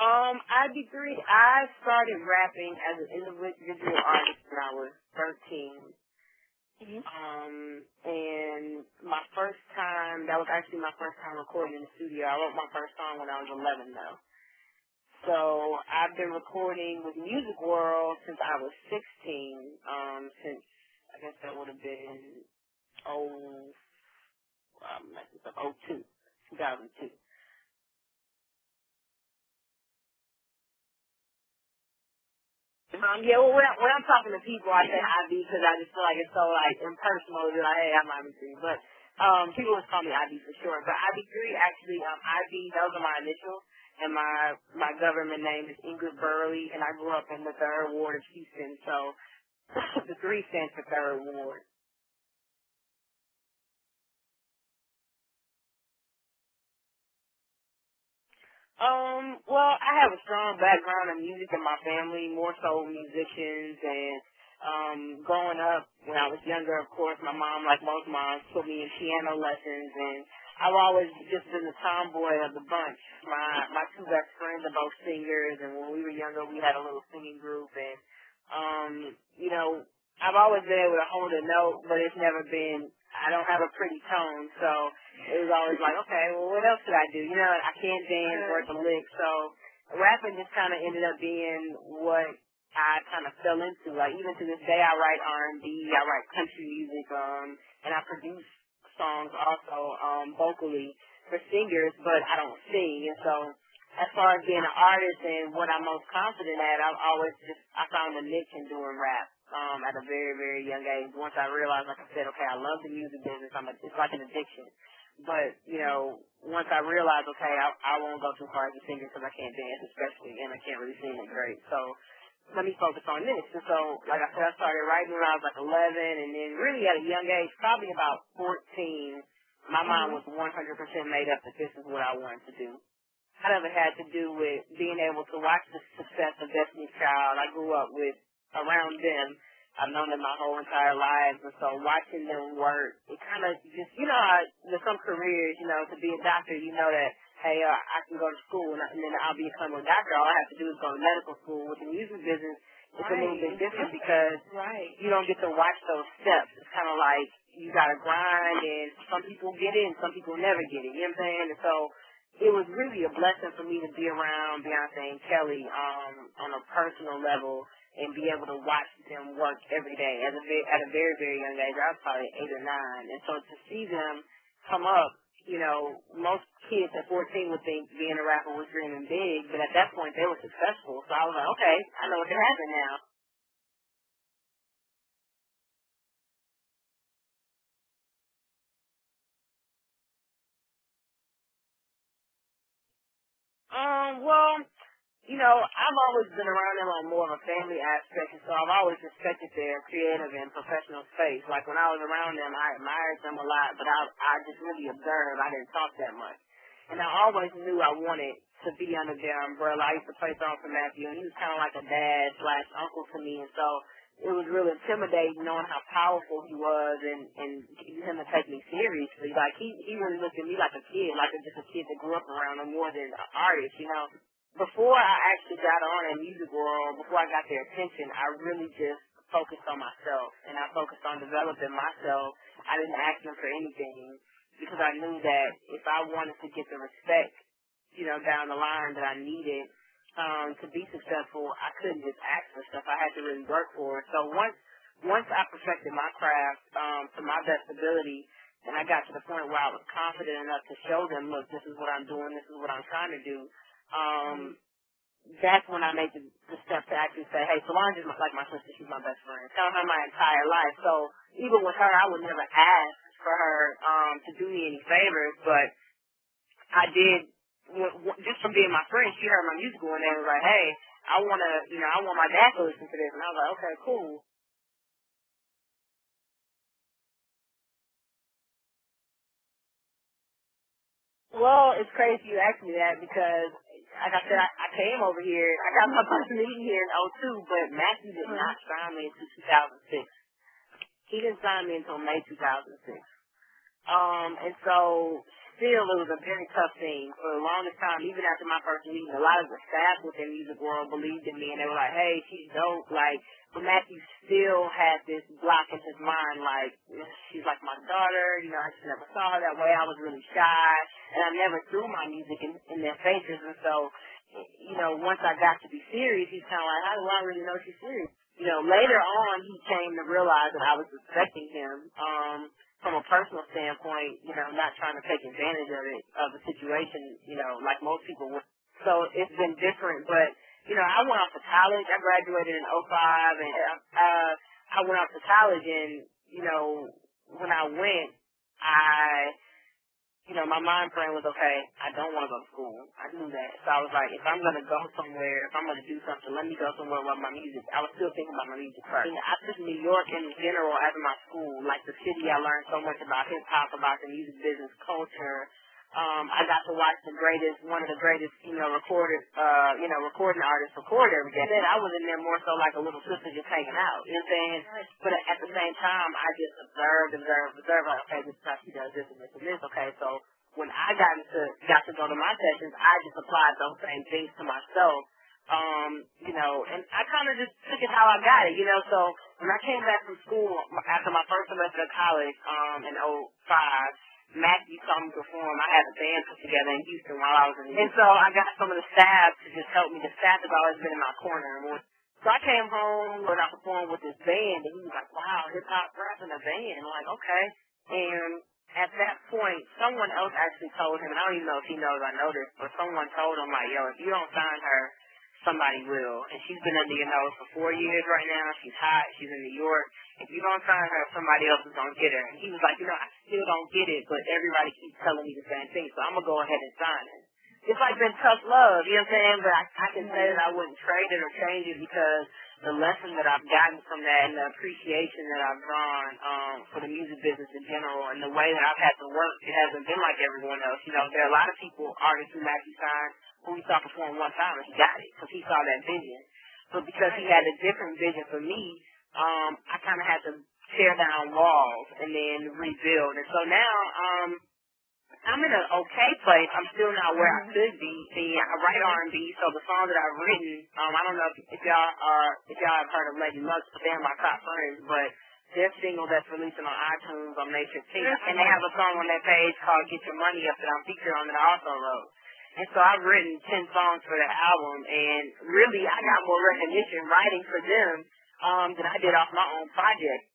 IB3, I started rapping as an individual artist when I was 13. Mhm. And my first time, that was actually my first time recording in the studio. I wrote my first song when I was 11, though. So I've been recording with Music World since I was 16, since, I guess that would have been, I'm messing this up, 2002. Yeah, well, when I'm talking to people, I say IB because I just feel like it's so, like, impersonal to be like, hey, I'm IB3. But, people just call me IB for short. But IB3, actually, IB, those are my initials. And my government name is Ingrid Burley, and I grew up in the 3rd Ward of Houston. So, the 3 stands for 3rd Ward. Well, I have a strong background in music in my family, more so musicians, and growing up when I was younger, of course, my mom, like most moms, put me in piano lessons, and I've always just been the tomboy of the bunch. My 2 best friends are both singers, and when we were younger, we had a little singing group, and I've always been able to hold a note, but it's never been. I don't have a pretty tone, so it was always like, okay, well, what else should I do? I can't dance or the lick, so rapping just kind of ended up being what I kind of fell into. Like, even to this day, I write R&B, I write country music, and I produce songs also, vocally for singers, but I don't sing. And so, as far as being an artist and what I'm most confident at, I found a niche in doing rap. At a very, very young age. Once I realized, like I said, okay, I love the music business. It's like an addiction. But, once I realized, okay, I won't go too far as a singer because I can't dance, especially, and I can't really sing it great. So, let me focus on this. And so, like I said, I started writing when I was like 11, and then really at a young age, probably about 14, my mind was 100% made up that this is what I wanted to do. A lot of it had to do with being able to watch the success of Destiny's Child. I grew up around them. I've known them my whole entire lives, and so watching them work, it kind of just, there's some careers, to be a doctor, that, hey, I can go to school, and then I'll become a doctor. All I have to do is go to medical school. With the music business, it's a little bit different because you don't get to watch those steps. It's kind of like you got to grind, and some people get in, some people never get in, you know what I'm saying? And so it was really a blessing for me to be around Beyonce and Kelly on a personal level, and be able to watch them work every day at a very, very young age. I was probably 8 or 9. And so to see them come up, most kids at 14 would think being a rapper was dreaming big, but at that point they were successful. So I was like, okay, I know what can happen now. Well, I've always been around them on more of a family aspect, and so I've always respected their creative and professional space. Like, when I was around them, I admired them a lot, but I just really observed. I didn't talk that much. And I always knew I wanted to be under their umbrella. I used to play songs for Matthew, and he was kind of like a dad/uncle to me, and so it was really intimidating knowing how powerful he was and him to take me seriously. Like, he really looked at me like a kid, like just a kid that grew up around him more than an artist. Before I actually got on in Music World, before I got their attention, I really just focused on myself, and I focused on developing myself. I didn't ask them for anything because I knew that if I wanted to get the respect, down the line that I needed to be successful, I couldn't just ask for stuff. I had to really work for it. So once I perfected my craft to my best ability, and I got to the point where I was confident enough to show them, look, this is what I'm doing, this is what I'm trying to do. That's when I made the step to actually say, hey, Solange is like my sister. She's my best friend. Tell her my entire life. So even with her, I would never ask for her to do me any favors, but I did, just from being my friend. She heard my music one day and was like, hey, I want my dad to listen to this. And I was like, okay, cool. Well, it's crazy you asked me that because, like I said, I came over here. I got my first meeting here in '02, but Matthew did not sign me until 2006. He didn't sign me until May 2006. And so still, it was a very tough thing. For the longest time, even after my first meeting, a lot of the staff within music world believed in me, and they were like, hey, she's dope. Like, but Matthew still had this block in his mind, like, she's like my daughter, you know, I just never saw her that way. I was really shy, and I never threw my music in their faces. And so, you know, once I got to be serious, he's kind of like, how do I really know she's serious? You know, later on, he came to realize that I was respecting him, from a personal standpoint, you know, not trying to take advantage of the situation, you know, like most people would. So it's been different, but, you know, I went off to college. I graduated in '05, and I went off to college, and, you know, when I went, you know, my mind frame was, okay, I don't want to go to school. I knew that. So I was like, if I'm going to go somewhere, if I'm going to do something, let me go somewhere with my music. I was still thinking about my music first. I took New York in general as my school. Like the city, I learned so much about hip-hop, about the music business, culture. I got to watch one of the greatest, you know, recording artists record every day. Then I was in there more so like a little sister just hanging out, you know what I'm saying? But at the same time, I just observed, like, okay, this is how she does this and this and this, okay, so when I got to go to my sessions, I just applied those same things to myself, you know, and I kind of just took it how I got it, you know, so when I came back from school after my first semester of college, in '05, Matthew saw me perform. I had a band put together in Houston while I was in Houston. And so I got some of the staff to just help me. The staff has always been in my corner. So I came home and I performed with this band, and he was like, wow, hip-hop rap in a band. I'm like, okay. And at that point, someone else actually told him, and I don't even know if he knows I know this, but someone told him, like, yo, if you don't sign her, somebody will. And she's been under your nose for 4 years right now. She's hot. She's in New York. If you don't sign her, somebody else is going to get her. And he was like, you know, I still don't get it, but everybody keeps telling me the same thing, so I'm going to go ahead and sign her. It's like been tough love, you know what I'm saying? But I can say that I wouldn't trade it or change it because the lesson that I've gotten from that and the appreciation that I've drawn for the music business in general and the way that I've had to work, it hasn't been like everyone else. You know, there are a lot of people, artists who actually signed, who we saw perform one time and he got it because he saw that vision. But because he had a different vision for me, I kind of had to tear down walls and then rebuild. And so now I'm in an okay place. I'm still not where I could be. I write R&B, so the songs that I've written, I don't know if y'all have heard of Lady Luck, but they're my top friends, but their single that's releasing on iTunes on May 15th, and they have a song on their page called Get Your Money Up that I'm featured on that I also wrote. And so I've written 10 songs for that album, and really I got more recognition writing for them than I did off my own project.